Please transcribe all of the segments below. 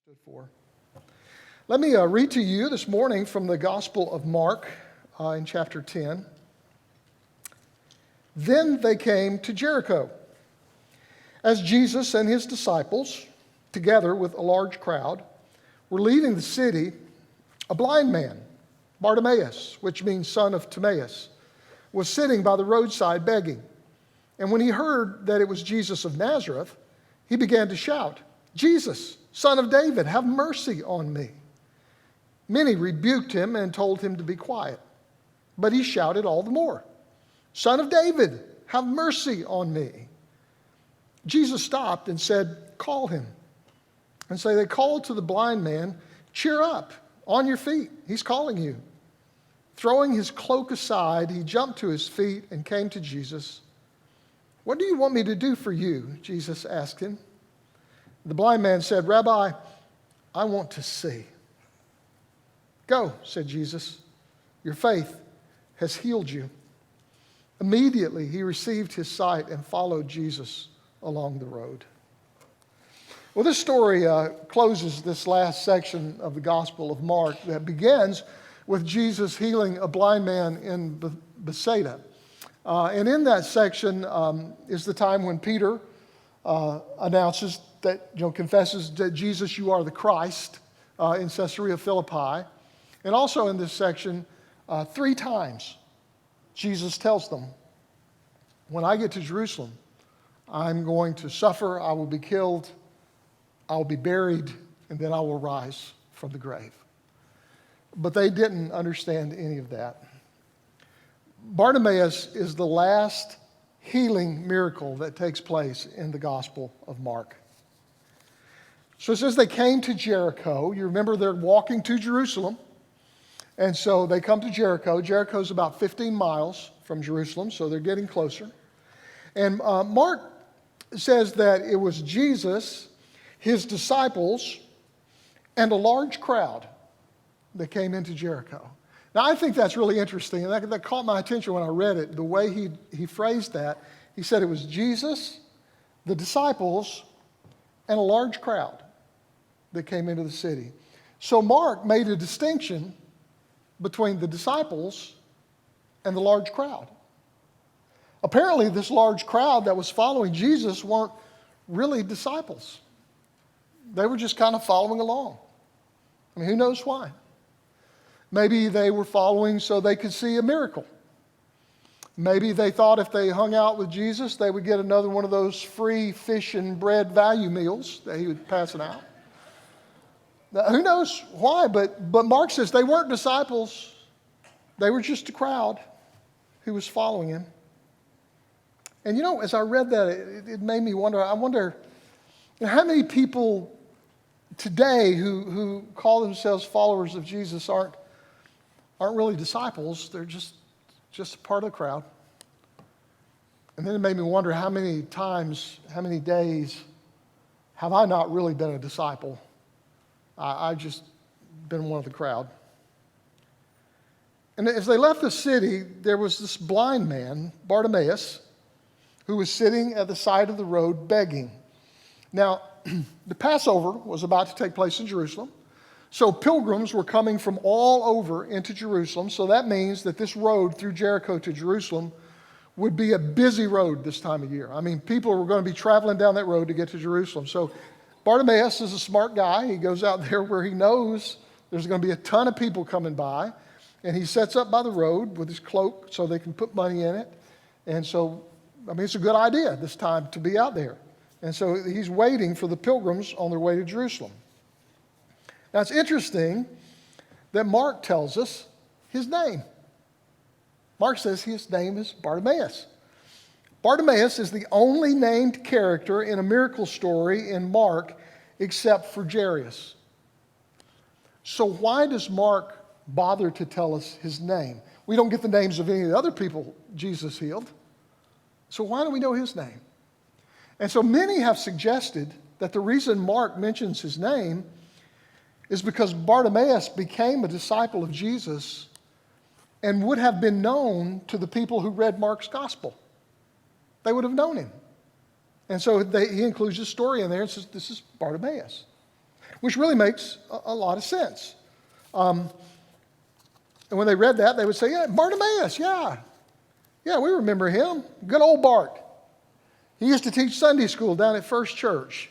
stood for. Let me read to you this morning from the Gospel of Mark in chapter 10. Then they came to Jericho. As Jesus and his disciples, together with a large crowd, were leaving the city, a blind man, Bartimaeus, which means son of Timaeus, was sitting by the roadside begging. And when he heard that it was Jesus of Nazareth, he began to shout, "Jesus, Son of David, have mercy on me." Many rebuked him and told him to be quiet. But he shouted all the more, "Son of David, have mercy on me." Jesus stopped and said, "Call him." And so they called to the blind man, "Cheer up, on your feet, he's calling you." Throwing his cloak aside, he jumped to his feet and came to Jesus. "What do you want me to do for you?" Jesus asked him. The blind man said, "Rabbi, I want to see." "Go," said Jesus, "your faith has healed you." Immediately he received his sight and followed Jesus along the road. Well, this story closes this last section of the Gospel of Mark that begins with Jesus healing a blind man in Bethsaida. And in that section is the time when Peter announces that, confesses that Jesus, you are the Christ in Caesarea Philippi. And also in this section, 3 times, Jesus tells them, when I get to Jerusalem, I'm going to suffer, I will be killed, I will be buried, and then I will rise from the grave. But they didn't understand any of that. Bartimaeus is the last healing miracle that takes place in the Gospel of Mark. So it says they came to Jericho. You remember they're walking to Jerusalem. And so they come to Jericho. Jericho's about 15 miles from Jerusalem, so they're getting closer. And Mark says that it was Jesus, his disciples, and a large crowd that came into Jericho. Now, I think that's really interesting, and that caught my attention when I read it. The way he phrased that, he said it was Jesus, the disciples, and a large crowd that came into the city. So Mark made a distinction between the disciples and the large crowd. Apparently, this large crowd that was following Jesus weren't really disciples. They were just kind of following along. I mean, who knows why? Maybe they were following so they could see a miracle. Maybe they thought if they hung out with Jesus, they would get another one of those free fish and bread value meals that he would pass out. Now, who knows why, but Mark says they weren't disciples. They were just a crowd who was following him. And as I read that, it made me wonder, how many people today who call themselves followers of Jesus aren't really disciples. They're just a part of the crowd. And then it made me wonder how many times, how many days have I not really been a disciple? I've just been one of the crowd. And as they left the city, there was this blind man, Bartimaeus, who was sitting at the side of the road begging. Now, the Passover was about to take place in Jerusalem. So pilgrims were coming from all over into Jerusalem. So that means that this road through Jericho to Jerusalem would be a busy road this time of year. I mean, people were going to be traveling down that road to get to Jerusalem. So Bartimaeus is a smart guy. He goes out there where he knows there's going to be a ton of people coming by. And he sets up by the road with his cloak so they can put money in it. And so, it's a good idea this time to be out there. And so he's waiting for the pilgrims on their way to Jerusalem. Now, it's interesting that Mark tells us his name. Mark says his name is Bartimaeus. Bartimaeus is the only named character in a miracle story in Mark except for Jairus. So why does Mark bother to tell us his name? We don't get the names of any of the other people Jesus healed. So why do we know his name? And so many have suggested that the reason Mark mentions his name is because Bartimaeus became a disciple of Jesus and would have been known to the people who read Mark's gospel. They would have known him. And so he includes his story in there and says, this is Bartimaeus. which really makes a lot of sense. And when they read that, they would say, yeah, Bartimaeus, yeah, we remember him. Good old Bart. He used to teach Sunday school down at First Church.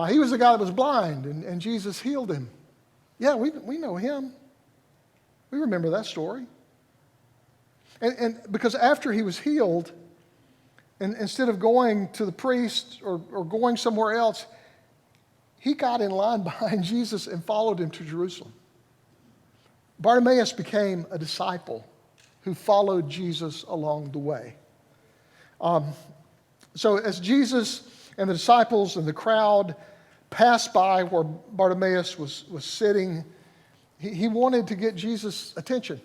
He was the guy that was blind, and Jesus healed him. Yeah, we know him. We remember that story. And because after he was healed, and instead of going to the priest or going somewhere else, he got in line behind Jesus and followed him to Jerusalem. Bartimaeus became a disciple who followed Jesus along the way. So as Jesus and the disciples and the crowd passed by where Bartimaeus was sitting, he wanted to get Jesus' attention.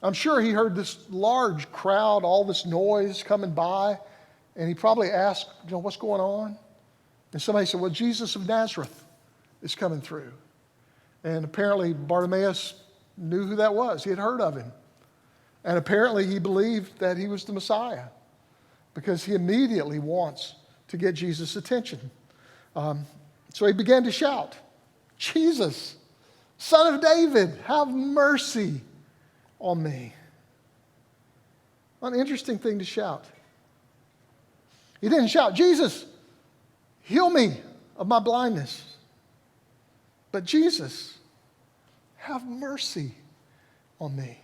I'm sure he heard this large crowd, all this noise coming by, and he probably asked, what's going on? And somebody said, well, Jesus of Nazareth is coming through. And apparently Bartimaeus knew who that was. He had heard of him. And apparently he believed that he was the Messiah because he immediately wants to get Jesus' attention. So he began to shout, Jesus, Son of David, have mercy on me. An interesting thing to shout. He didn't shout, Jesus, heal me of my blindness. But Jesus, have mercy on me.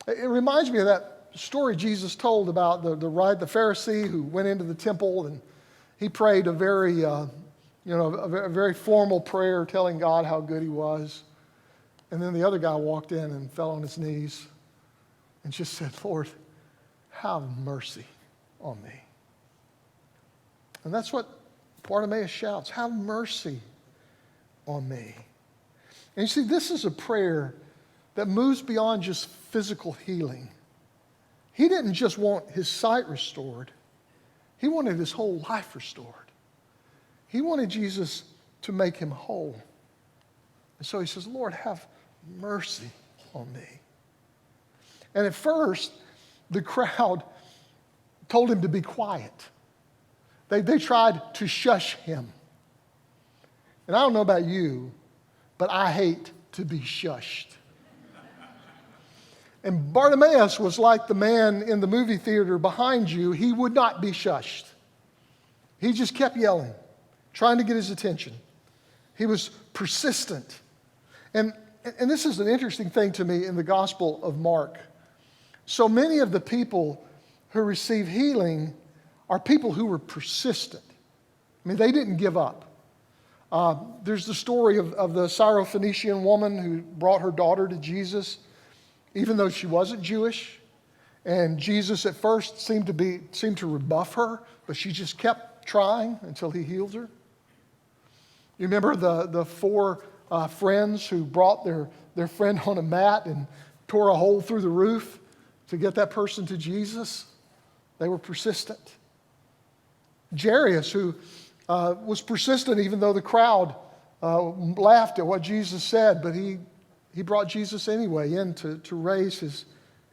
It reminds me of that story Jesus told about the Pharisee who went into the temple and he prayed a very formal prayer telling God how good he was. And then the other guy walked in and fell on his knees and just said, Lord, have mercy on me. And that's what Bartimaeus shouts, have mercy on me. And you see, this is a prayer that moves beyond just physical healing. He didn't just want his sight restored. He wanted his whole life restored. He wanted Jesus to make him whole. And so he says, Lord, have mercy on me. And at first, the crowd told him to be quiet. They tried to shush him. And I don't know about you, but I hate to be shushed. And Bartimaeus was like the man in the movie theater behind you. He would not be shushed. He just kept yelling, trying to get his attention. He was persistent. And this is an interesting thing to me in the Gospel of Mark. So many of the people who receive healing are people who were persistent. I mean, they didn't give up. There's the story of the Syrophoenician woman who brought her daughter to Jesus, even though she wasn't Jewish. And Jesus at first seemed to rebuff her, but she just kept trying until he healed her. You remember the four friends who brought their friend on a mat and tore a hole through the roof to get that person to Jesus? They were persistent. Jairus, who was persistent even though the crowd laughed at what Jesus said, but he brought Jesus anyway in to raise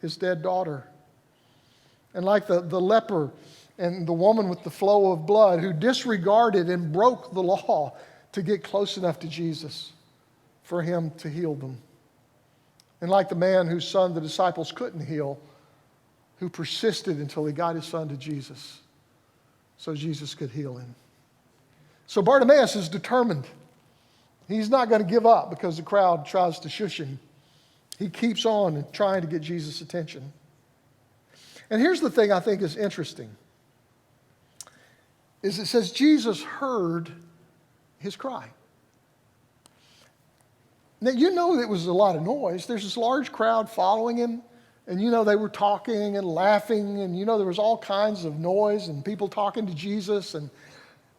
his dead daughter. And like the leper and the woman with the flow of blood who disregarded and broke the law to get close enough to Jesus for him to heal them. And like the man whose son the disciples couldn't heal, who persisted until he got his son to Jesus so Jesus could heal him. So Bartimaeus is determined. He's not going to give up because the crowd tries to shush him. He keeps on trying to get Jesus' attention. And here's the thing I think is interesting, is it says Jesus heard his cry. Now, you know it was a lot of noise. There's this large crowd following him, and you know they were talking and laughing, and you know there was all kinds of noise and people talking to Jesus, and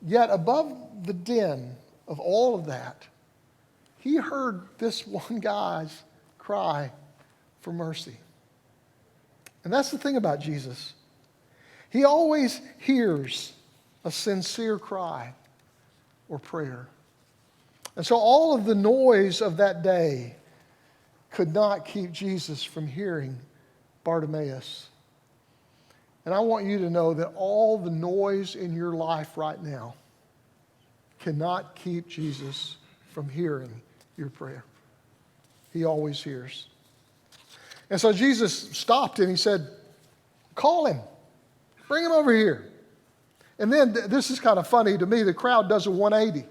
yet above the din of all of that, he heard this one guy's cry for mercy. And that's the thing about Jesus. He always hears a sincere cry or prayer. And so all of the noise of that day could not keep Jesus from hearing Bartimaeus. And I want you to know that all the noise in your life right now cannot keep Jesus from hearing your prayer. He always hears. And so Jesus stopped and he said, call him. Bring him over here. And then, this is kind of funny to me, the crowd does a 180.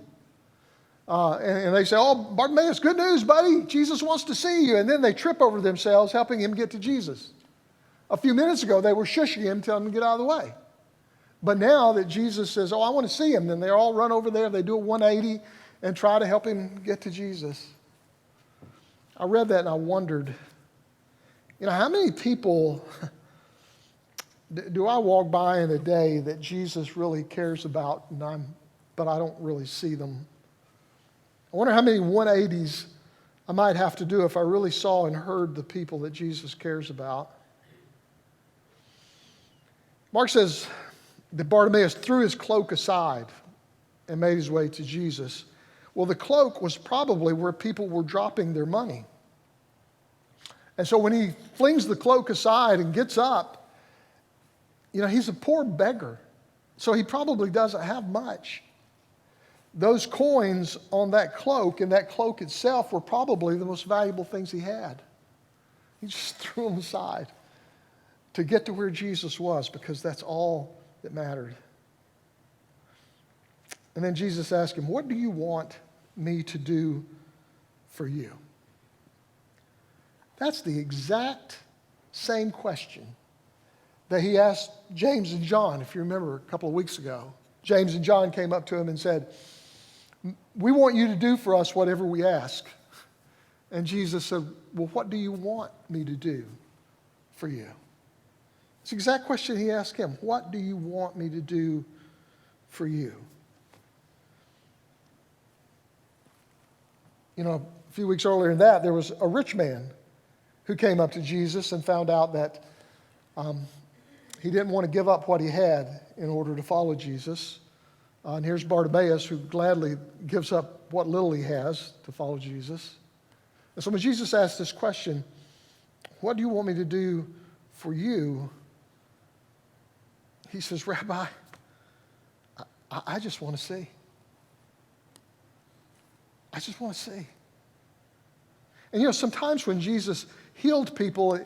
And they say, oh, Bartimaeus, good news, buddy. Jesus wants to see you. And then they trip over themselves, helping him get to Jesus. A few minutes ago, they were shushing him, telling him to get out of the way. But now that Jesus says, oh, I want to see him, then they all run over there. They do a 180 and try to help him get to Jesus. I read that and I wondered, how many people do I walk by in a day that Jesus really cares about, but I don't really see them? I wonder how many 180s I might have to do if I really saw and heard the people that Jesus cares about. Mark says that Bartimaeus threw his cloak aside and made his way to Jesus. Well, the cloak was probably where people were dropping their money. And so when he flings the cloak aside and gets up, he's a poor beggar. So he probably doesn't have much. Those coins on that cloak and that cloak itself were probably the most valuable things he had. He just threw them aside to get to where Jesus was, because that's all that mattered. And then Jesus asked him, what do you want me to do for you? That's the exact same question that he asked James and John, if you remember a couple of weeks ago. James and John came up to him and said, we want you to do for us whatever we ask. And Jesus said, well, what do you want me to do for you? It's the exact question he asked him. What do you want me to do for you? A few weeks earlier than that, there was a rich man who came up to Jesus and found out that he didn't want to give up what he had in order to follow Jesus. And here's Bartimaeus, who gladly gives up what little he has to follow Jesus. And so when Jesus asked this question, what do you want me to do for you? He says, Rabbi, I just want to see. I just want to see. And sometimes when Jesus healed people,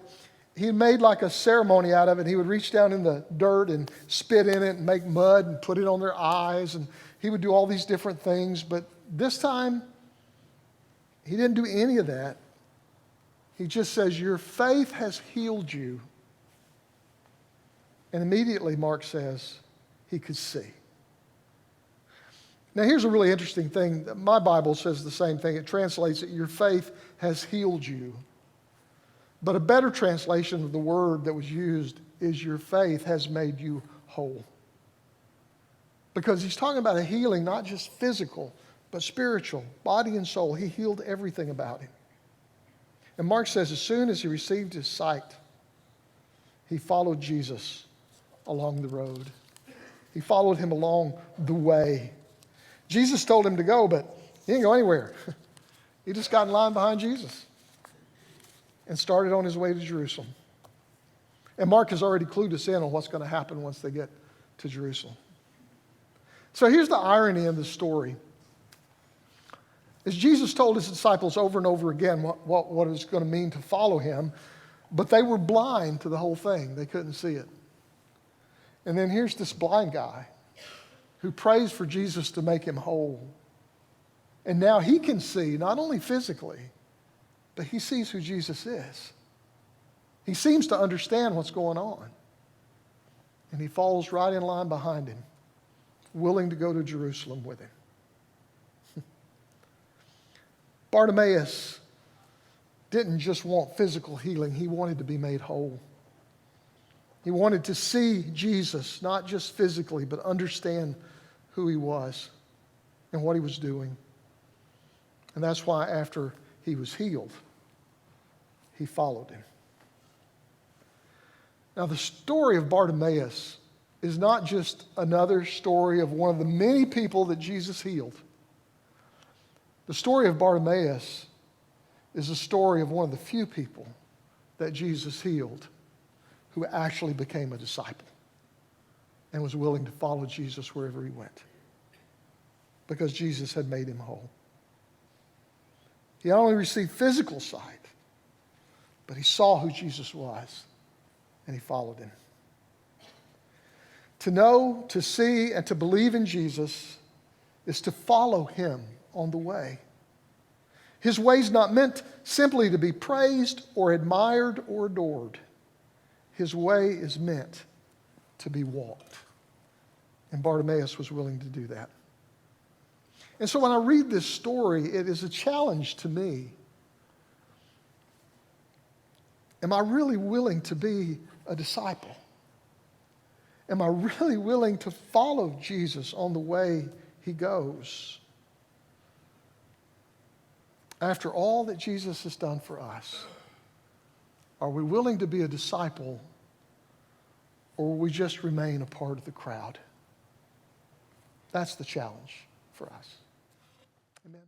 he made like a ceremony out of it. He would reach down in the dirt and spit in it and make mud and put it on their eyes. And he would do all these different things. But this time, he didn't do any of that. He just says, your faith has healed you. And immediately, Mark says, he could see. Now, here's a really interesting thing. My Bible says the same thing. It translates it, your faith has healed you. But a better translation of the word that was used is your faith has made you whole. Because he's talking about a healing, not just physical, but spiritual, body and soul. He healed everything about him. And Mark says as soon as he received his sight, he followed Jesus along the road. He followed him along the way. Jesus told him to go, but he didn't go anywhere. He just got in line behind Jesus and started on his way to Jerusalem. And Mark has already clued us in on what's going to happen once they get to Jerusalem. So here's the irony in the story. As Jesus told his disciples over and over again what it was going to mean to follow him, but they were blind to the whole thing. They couldn't see it. And then here's this blind guy who prays for Jesus to make him whole. And now he can see, not only physically, but he sees who Jesus is. He seems to understand what's going on. And he falls right in line behind him, willing to go to Jerusalem with him. Bartimaeus didn't just want physical healing. He wanted to be made whole. He wanted to see Jesus, not just physically, but understand who he was and what he was doing. And that's why after he was healed, he followed him. Now, the story of Bartimaeus is not just another story of one of the many people that Jesus healed. The story of Bartimaeus is the story of one of the few people that Jesus healed who actually became a disciple and was willing to follow Jesus wherever he went. because Jesus had made him whole. He not only received physical sight, but he saw who Jesus was, and he followed him. To know, to see, and to believe in Jesus is to follow him on the way. His way is not meant simply to be praised or admired or adored. His way is meant to be walked. And Bartimaeus was willing to do that. And so when I read this story, it is a challenge to me. Am I really willing to be a disciple? Am I really willing to follow Jesus on the way he goes? After all that Jesus has done for us, are we willing to be a disciple, or will we just remain a part of the crowd? That's the challenge for us. Amen.